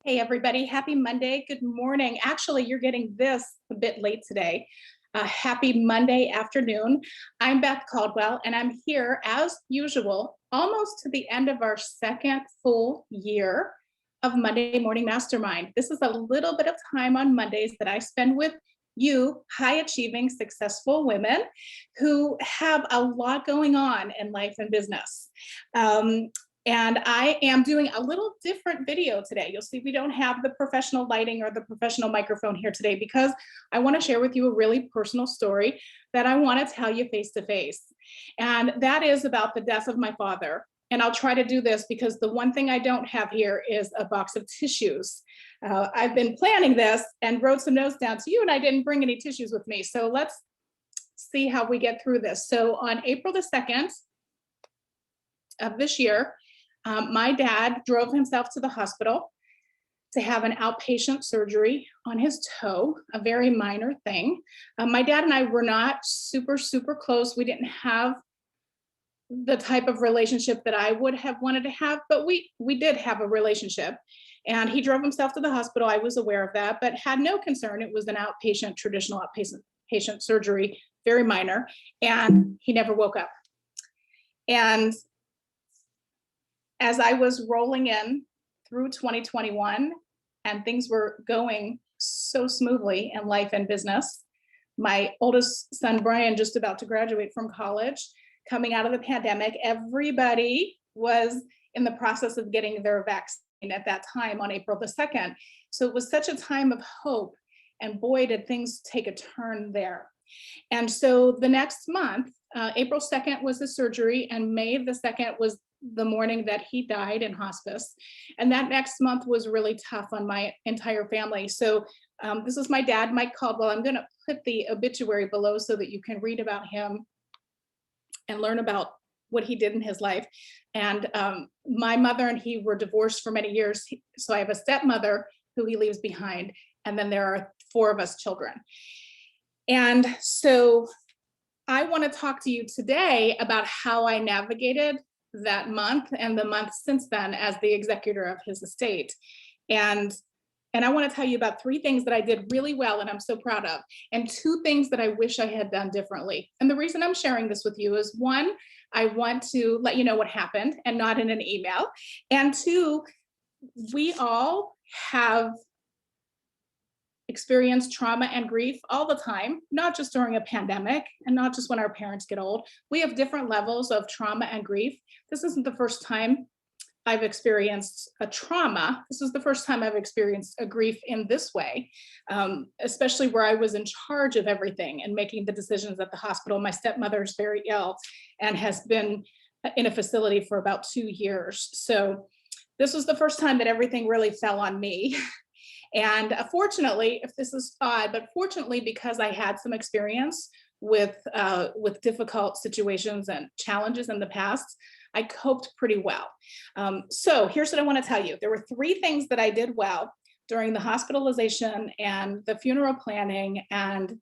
Hey, everybody. Happy Monday. Good morning. Actually, you're getting this a bit late today. Happy Monday afternoon. I'm Beth Caldwell, and I'm here as usual, almost to the end of our second full year of Monday Morning Mastermind. This is a little bit of time on Mondays that I spend with you, high achieving, successful women who have a lot going on in life and business. And I am doing a little different video today. You'll see we don't have the professional lighting or the professional microphone here today because I want to share with you a really personal story that I want to tell you face to face. And that is about the death of my father. And I'll try to do this because the one thing I don't have here is a box of tissues. I've been planning this and wrote some notes down to you, and I didn't bring any tissues with me. So let's see how we get through this. So on April the 2nd of this year, my dad drove himself to the hospital to have an outpatient surgery on his toe, a very minor thing. My dad and I were not super close. We didn't have the type of relationship that I would have wanted to have, but we did have a relationship. And he drove himself to the hospital. I was aware of that, but had no concern. It was an outpatient, traditional outpatient surgery, very minor, and he never woke up. And as I was rolling in through 2021 and things were going so smoothly in life and business, my oldest son, Brian, just about to graduate from college, coming out of the pandemic, everybody was in the process of getting their vaccine at that time on April the 2nd. So it was such a time of hope, and boy, did things take a turn there. And so the next month, April 2nd was the surgery, and May the 2nd was the morning that he died in hospice. And that next month was really tough on my entire family. So this is my dad, Mike Caldwell. I'm going to put the obituary below so that you can read about him and learn about what he did in his life. And my mother and he were divorced for many years. So I have a stepmother who he leaves behind. And then there are 4 of us children. And so I want to talk to you today about how I navigated that month and the month since then as the executor of his estate. And I want to tell you about 3 things that I did really well and I'm so proud of, and 2 things that I wish I had done differently. And the reason I'm sharing this with you is, 1, I want to let you know what happened and not in an email. And 2, we all have experienced trauma and grief all the time, not just during a pandemic and not just when our parents get old. We have different levels of trauma and grief. This isn't the first time I've experienced a trauma. This is the first time I've experienced a grief in this way, especially where I was in charge of everything and making the decisions at the hospital. My stepmother's very ill and has been in a facility for about 2 years. So this was the first time that everything really fell on me. And fortunately, if this is odd, but fortunately, because I had some experience with difficult situations and challenges in the past, I coped pretty well. So here's what I want to tell you. There were 3 things that I did well during the hospitalization and the funeral planning and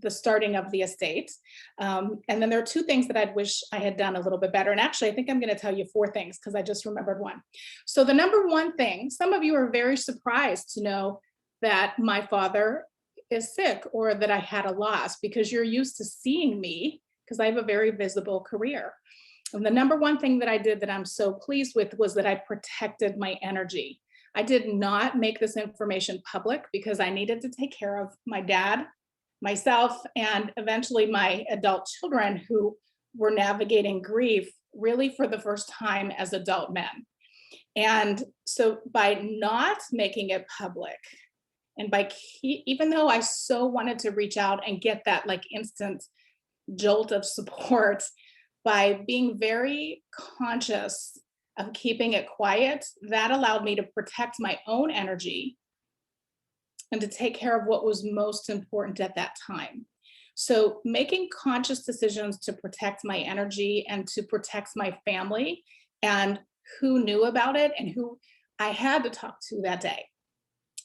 the starting of the estate. And then there are 2 things that I'd wish I had done a little bit better. And actually, I think I'm going to tell you 4 things because I just remembered 1. So the number 1 thing, some of you are very surprised to know that my father is sick or that I had a loss because you're used to seeing me because I have a very visible career. And the number 1 thing that I did that I'm so pleased with was that I protected my energy. I did not make this information public because I needed to take care of my dad, myself, and eventually my adult children who were navigating grief really for the first time as adult men. And so by not making it public, and even though I so wanted to reach out and get that like instant jolt of support, by being very conscious of keeping it quiet, that allowed me to protect my own energy and to take care of what was most important at that time. So making conscious decisions to protect my energy and to protect my family and who knew about it and who I had to talk to that day.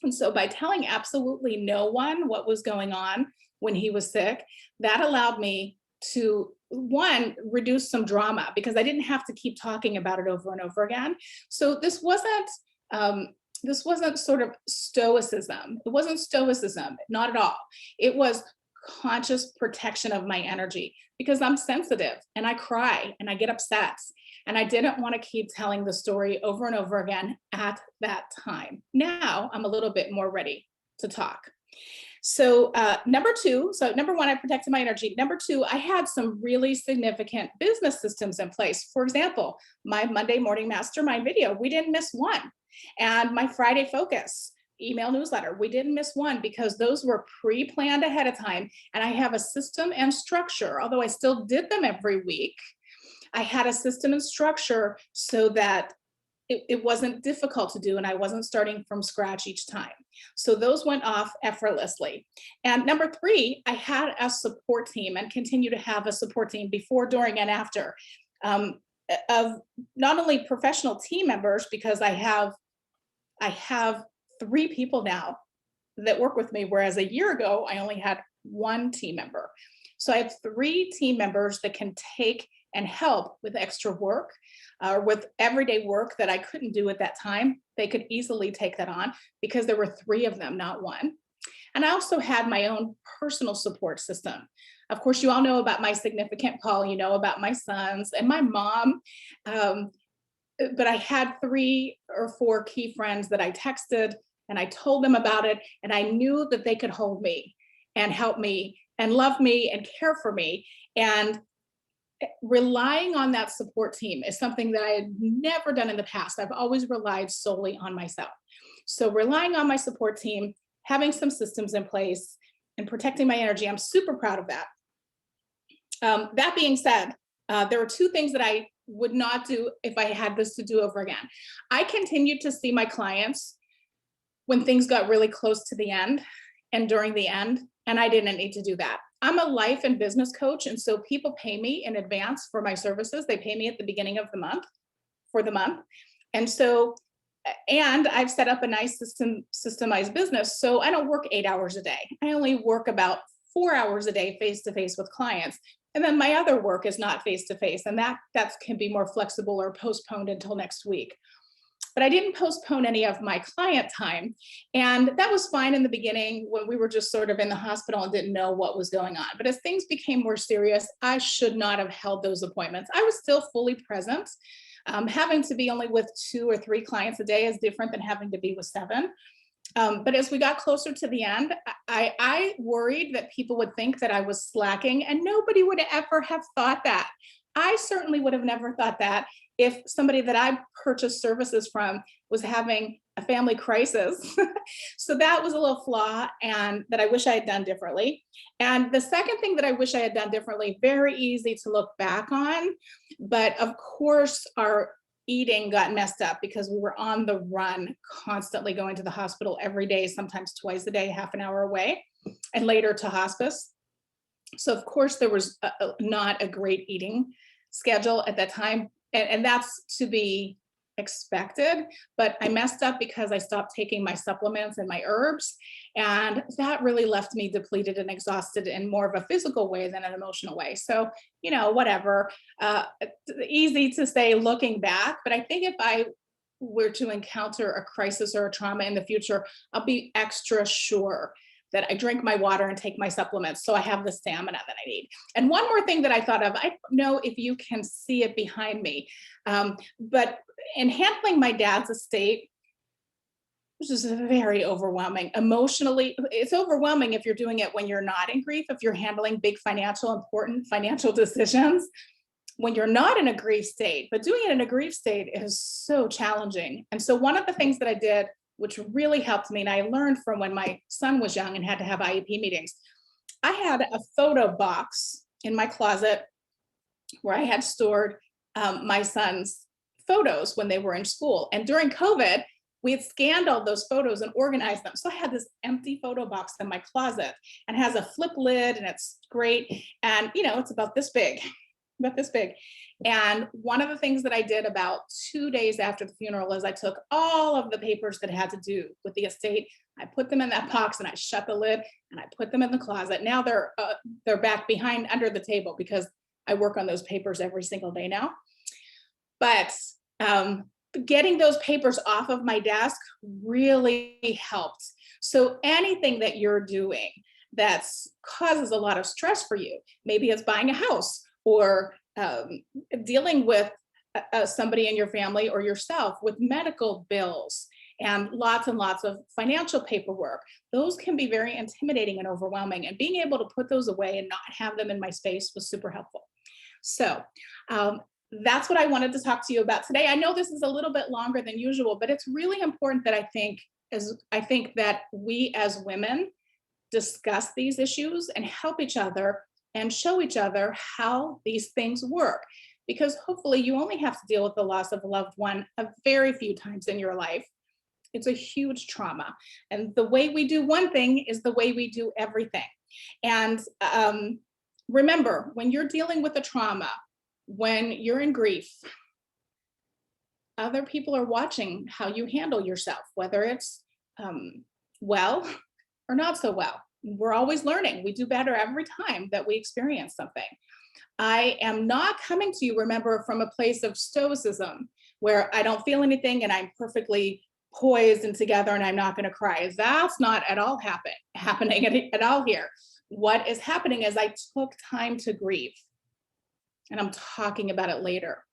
And so by telling absolutely no one what was going on when he was sick, that allowed me to, 1, reduce some drama because I didn't have to keep talking about it over and over again. So this wasn't this wasn't sort of stoicism. It wasn't stoicism, not at all. It was conscious protection of my energy because I'm sensitive and I cry and I get upset. And I didn't want to keep telling the story over and over again at that time. Now I'm a little bit more ready to talk. So number two, so number one, I protected my energy. Number two, I had some really significant business systems in place. For example, my Monday morning mastermind video, we didn't miss one. And my Friday focus email newsletter, we didn't miss one because those were pre-planned ahead of time. And I have a system and structure, although I still did them every week. I had a system and structure so that it wasn't difficult to do and I wasn't starting from scratch each time. So those went off effortlessly. And number three, I had a support team and continue to have a support team before, during, and after, of not only professional team members, because I have three people now that work with me, whereas a year ago, I only had one team member. So I have three team members that can take and help with extra work or with everyday work that I couldn't do at that time. They could easily take that on because there were three of them, not one. And I also had my own personal support system. Of course, you all know about my significant Paul, you know about my sons and my mom. But I had three or four key friends that I texted and I told them about it. And I knew that they could hold me and help me and love me and care for me. And relying on that support team is something that I had never done in the past. I've always relied solely on myself. So relying on my support team, having some systems in place and protecting my energy, I'm super proud of that. That being said, there were two things that I would not do if I had this to do over again. I continued to see my clients when things got really close to the end and during the end, and I didn't need to do that. I'm a life and business coach, and so people pay me in advance for my services. They pay me at the beginning of the month for the month. And so, and I've set up a nice systemized business. So I don't work 8 hours a day. I only work about 4 hours a day face-to-face with clients. And then my other work is not face-to-face, and that can be more flexible or postponed until next week. But I didn't postpone any of my client time. And that was fine in the beginning when we were just sort of in the hospital and didn't know what was going on. But as things became more serious, I should not have held those appointments. I was still fully present. Having to be only with 2 or 3 clients a day is different than having to be with 7. But as we got closer to the end, I worried that people would think that I was slacking, and nobody would ever have thought that. I certainly would have never thought that if somebody that I purchased services from was having a family crisis. So that was a little flaw and that I wish I had done differently. And the second thing that I wish I had done differently, very easy to look back on, but of course our eating got messed up because we were on the run, constantly going to the hospital every day, sometimes twice a day, half an hour away, and later to hospice. So of course there was not a great eating schedule at that time. And that's to be expected, but I messed up because I stopped taking my supplements and my herbs. And that really left me depleted and exhausted in more of a physical way than an emotional way. So, you know, whatever, easy to say looking back, but I think if I were to encounter a crisis or a trauma in the future, I'll be extra sure that I drink my water and take my supplements so I have the stamina that I need. And one more thing that I thought of, I don't know if you can see it behind me, but in handling my dad's estate, which is very overwhelming emotionally. It's overwhelming if you're doing it when you're not in grief, if you're handling big important financial decisions, when you're not in a grief state, but doing it in a grief state is so challenging. And so one of the things that I did, which really helped me, and I learned from when my son was young and had to have IEP meetings, I had a photo box in my closet where I had stored my son's photos when they were in school. And during COVID, we had scanned all those photos and organized them. So I had this empty photo box in my closet and has a flip lid and it's great. And, you know, it's about this big. And one of the things that I did about 2 days after the funeral is I took all of the papers that had to do with the estate. I put them in that box and I shut the lid and I put them in the closet. Now they're back behind under the table because I work on those papers every single day now. But getting those papers off of my desk really helped. So anything that you're doing that causes a lot of stress for you, maybe it's buying a house or dealing with somebody in your family or yourself with medical bills and lots of financial paperwork, those can be very intimidating and overwhelming. And being able to put those away and not have them in my space was super helpful. So um, that's what I wanted to talk to you about today. I know this is a little bit longer than usual, but it's really important that I think that we as women discuss these issues and help each other and show each other how these things work. Because hopefully you only have to deal with the loss of a loved one a very few times in your life. It's a huge trauma. And the way we do one thing is the way we do everything. And remember, when you're dealing with a trauma, when you're in grief, other people are watching how you handle yourself, whether it's well or not so well. We're always learning. We do better every time that we experience something. I am not coming to you, remember, from a place of stoicism where I don't feel anything and I'm perfectly poised and together and I'm not going to cry. That's not at all happening at all here. What is happening is I took time to grieve, and I'm talking about it later.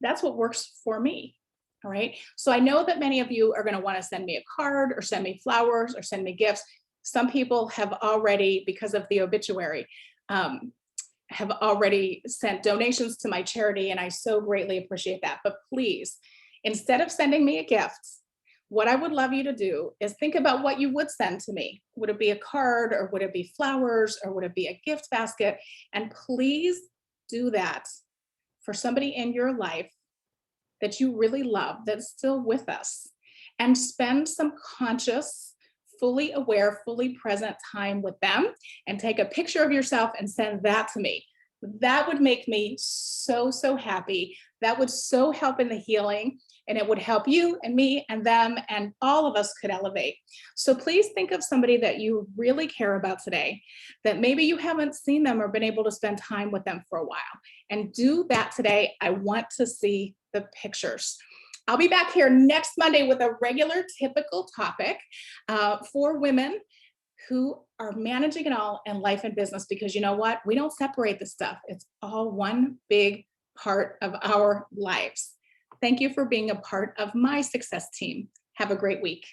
That's what works for me. All right. So I know that many of you are going to want to send me a card or send me flowers or send me gifts. Some people have already, because of the obituary, have already sent donations to my charity, and I so greatly appreciate that. But please, instead of sending me a gift, what I would love you to do is think about what you would send to me. Would it be a card, or would it be flowers, or would it be a gift basket? And please do that for somebody in your life that you really love that's still with us, and spend some conscious, fully aware, fully present time with them, and take a picture of yourself and send that to me. That would make me so, so happy. That would so help in the healing, and it would help you and me and them, and all of us could elevate. So please think of somebody that you really care about today, that maybe you haven't seen them or been able to spend time with them for a while, and do that today. I want to see the pictures. I'll be back here next Monday with a regular, typical topic for women who are managing it all in life and business, because you know what? We don't separate the stuff. It's all one big part of our lives. Thank you for being a part of my success team. Have a great week.